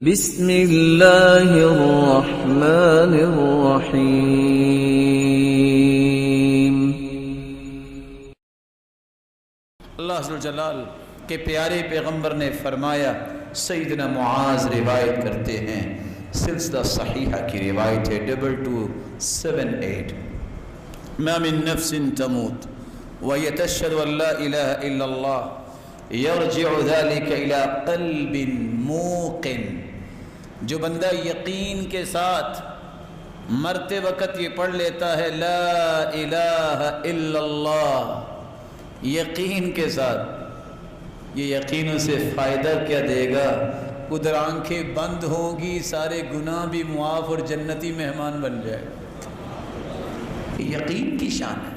بسم اللہ الرحمن الرحیم۔ اللہ عز و جلال کے پیارے پیغمبر نے فرمایا، سیدنا معاذ روایت کرتے ہیں، سلسلہ صحیحہ کی روایت ہے 2278، ما من نفس تموت وهي تشهد ان لا اله الا الله يرجع ذلك الى قلب موقن۔ جو بندہ یقین کے ساتھ مرتے وقت یہ پڑھ لیتا ہے لا الہ الا اللہ، یقین کے ساتھ، یہ یقین اسے فائدہ کیا دے گا؟ ادھر آنکھیں بند ہوں گی، سارے گناہ بھی معاف اور جنتی مہمان بن جائے گا۔ یقین کی شان ہے۔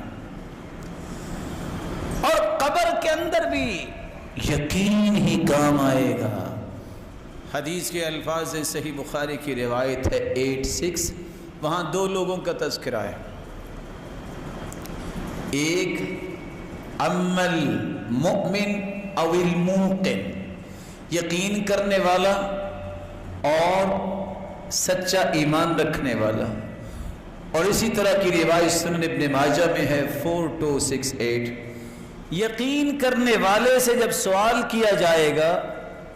اور قبر کے اندر بھی یقین ہی کام آئے گا۔ حدیث کے الفاظ ہیں، صحیح بخاری کی روایت ہے 86، وہاں دو لوگوں کا تذکرہ ہے، ایک اما المؤمن او الموقن، یقین کرنے والا اور سچا ایمان رکھنے والا، اور اسی طرح کی روایت سنن ابن ماجہ میں ہے 4268۔ یقین کرنے والے سے جب سوال کیا جائے گا،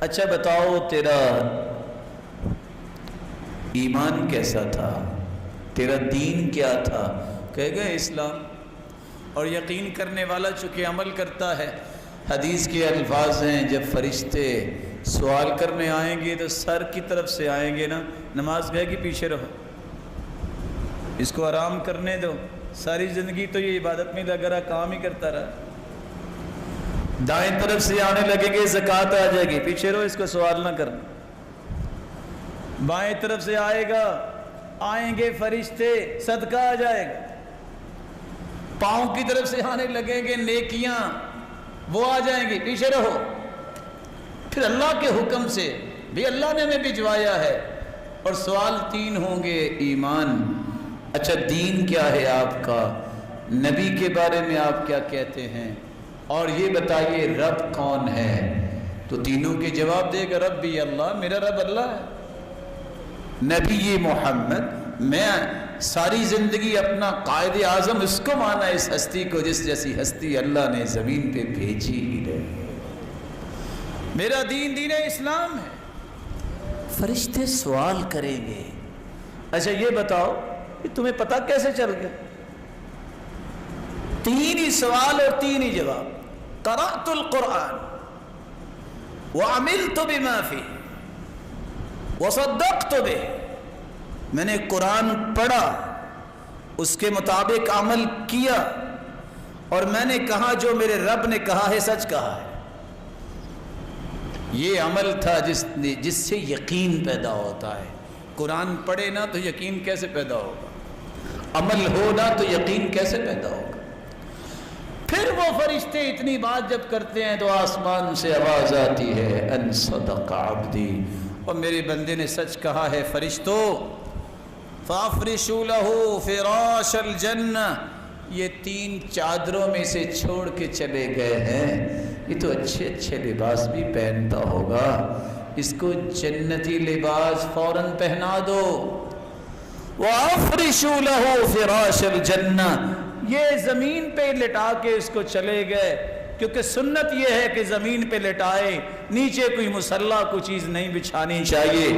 اچھا بتاؤ تیرا ایمان کیسا تھا، تیرا دین کیا تھا، کہے گا اسلام۔ اور یقین کرنے والا چونکہ عمل کرتا ہے، حدیث کے الفاظ ہیں، جب فرشتے سوال کرنے آئیں گے تو سر کی طرف سے آئیں گے نا، نماز گئے کہ پیچھے رہو، اس کو آرام کرنے دو، ساری زندگی تو یہ عبادت میں لگا رہا، کام ہی کرتا رہا۔ دائیں طرف سے آنے لگیں گے، زکوٰۃ آ جائے گی، پیچھے رہو، اس کو سوال نہ کرنا۔ بائیں طرف سے آئے گا، آئیں گے فرشتے، صدقہ آ جائے گا۔ پاؤں کی طرف سے آنے لگیں گے، نیکیاں وہ آ جائیں گی، پیچھے رہو۔ پھر اللہ کے حکم سے بھی اللہ نے ہمیں بھجوایا ہے، اور سوال تین ہوں گے، ایمان، اچھا دین کیا ہے آپ کا، نبی کے بارے میں آپ کیا کہتے ہیں، اور یہ بتائیے رب کون ہے؟ تو تینوں کے جواب دے گا، ربی اللہ، میرا رب اللہ ہے، نبی محمد، میں ساری زندگی اپنا قائد اعظم اس کو مانا، اس ہستی کو جس جیسی ہستی اللہ نے زمین پہ بھیجی ہی رہی، میرا دین دین اسلام ہے۔ فرشتے سوال کریں گے، اچھا یہ بتاؤ کہ تمہیں پتہ کیسے چل گیا؟ تین ہی سوال اور تین ہی جواب۔ قرأت القرآن وعملت بما فيه وصدقت به، میں نے قرآن پڑھا، اس کے مطابق عمل کیا، اور میں نے کہا جو میرے رب نے کہا ہے سچ کہا ہے۔ یہ عمل تھا جس سے یقین پیدا ہوتا ہے۔ قرآن پڑھے نا تو یقین کیسے پیدا ہوگا؟ عمل ہو نا تو یقین کیسے پیدا ہوگا؟ پھر وہ فرشتے اتنی بات جب کرتے ہیں تو آسمان سے آواز آتی ہے، ان صدق عبدی، اور میرے بندے نے سچ کہا ہے۔ فرشتوں، فافرشوا له فراش الجنہ، یہ تین چادروں میں سے چھوڑ کے چلے گئے ہیں، یہ تو اچھے اچھے لباس بھی پہنتا ہوگا، اس کو جنتی لباس فوراً پہنا دو۔ وافرشوا له فراش الجنہ، یہ زمین پہ لٹا کے اس کو چلے گئے، کیونکہ سنت یہ ہے کہ زمین پہ لٹائے، نیچے کوئی مسلح کوئی چیز نہیں بچھانی چاہیے۔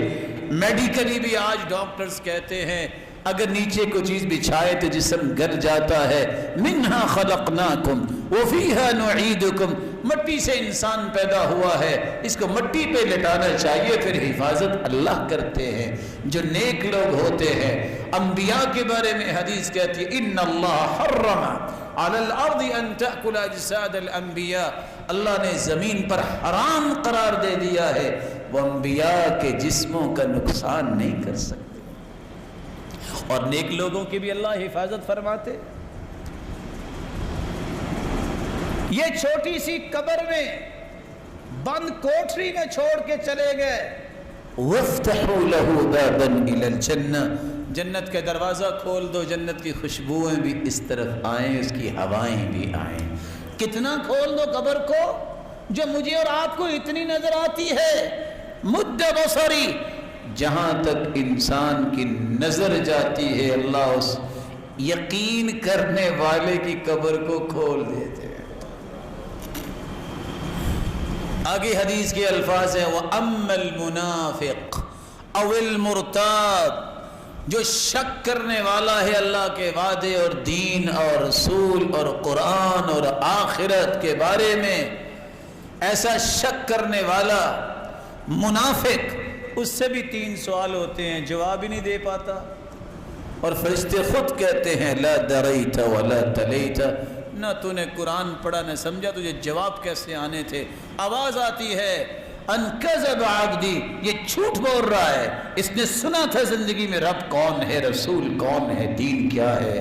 میڈیکلی بھی آج ڈاکٹرز کہتے ہیں اگر نیچے کوئی چیز بچھائے تو جسم گل جاتا ہے۔ منہا خلقناکم وفیہا نعیدکم، مٹی سے انسان پیدا ہوا ہے، اس کو مٹی پہ لٹانا چاہیے، پھر حفاظت اللہ کرتے ہیں جو نیک لوگ ہوتے ہیں۔ انبیاء کے بارے میں حدیث کہتی ہے، ان اللہ حرم علی الارض ان تأکل اجساد الانبیاء، اللہ نے زمین پر حرام قرار دے دیا ہے، وہ انبیاء کے جسموں کا نقصان نہیں کر سکتے، اور نیک لوگوں کی بھی اللہ حفاظت فرماتے۔ یہ چھوٹی سی قبر میں بند کوٹری میں چھوڑ کے چلے گئے۔ وَافْتَحُوا لَهُ بَابًا إِلَى الْجَنَّةِ، جنت کا دروازہ کھول دو، جنت کی خوشبوئیں بھی اس طرف آئیں، اس کی ہوائیں بھی آئیں۔ کتنا کھول دو قبر کو جو مجھے اور آپ کو اتنی نظر آتی ہے۔ مد بصری جہاں تک انسان کی نظر جاتی ہے اللہ اس یقین کرنے والے کی قبر کو کھول دیتے ہیں۔ آگے حدیث کے الفاظ ہیں وَأَمَّا الْمُنَافِقُ أَوِ الْمُرْتَابُ، جو شک کرنے والا ہے اللہ کے وعدے اور دین اور رسول اور قرآن اور آخرت کے بارے میں، ایسا شک کرنے والا منافق، اس سے بھی 3 سوال ہوتے ہیں، جواب ہی نہیں دے پاتا، اور فرشتے خود کہتے ہیں لا دریت ولا تلیت، نہ تو نے قرآن پڑھا نہ سمجھا، تجھے جواب کیسے آنے تھے۔ آواز آتی ہے ان کذب عبدی، یہ جھوٹ بول رہا ہے، اس نے سنا تھا زندگی میں رب کون ہے، رسول کون ہے، دین کیا ہے،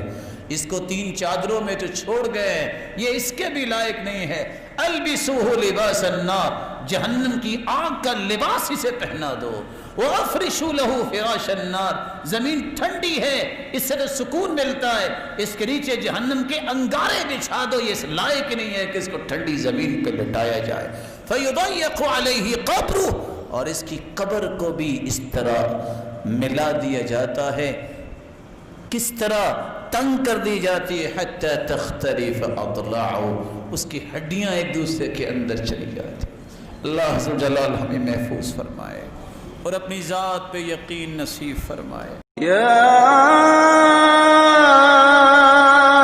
اس کو 3 چادروں میں تو چھوڑ گئے، یہ اس کے بھی لائق نہیں ہے۔ البسوہ لباس النار، جہنم کی آگ کا لباس اسے پہنا دو۔ وَأَفْرِشُوا لَهُ فِرَاشَ النَّارِ، زمین ٹھنڈی ہے، اس سے تو سکون ملتا ہے، اس کے نیچے جہنم کے انگارے بچھا دو، یہ اس لائق نہیں ہے کہ اس کو ٹھنڈی زمین پہ لٹایا جائے۔ فَيُضَيَّقُ عَلَيْهِ قَبْرُهُ، اور اس کی قبر کو بھی اس طرح ملا دیا جاتا ہے، کس طرح تنگ کر دی جاتی ہے، حتی تختلف اضلاعه، اس کی ہڈیاں ایک دوسرے کے اندر چلی جاتی۔ اللہ عز و جلال ہمیں محفوظ فرمائے اور اپنی ذات پہ یقین نصیب فرمائے۔ یا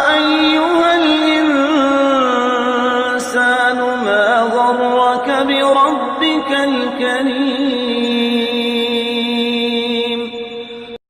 ایھا الانسان ما غرک بربک الکریم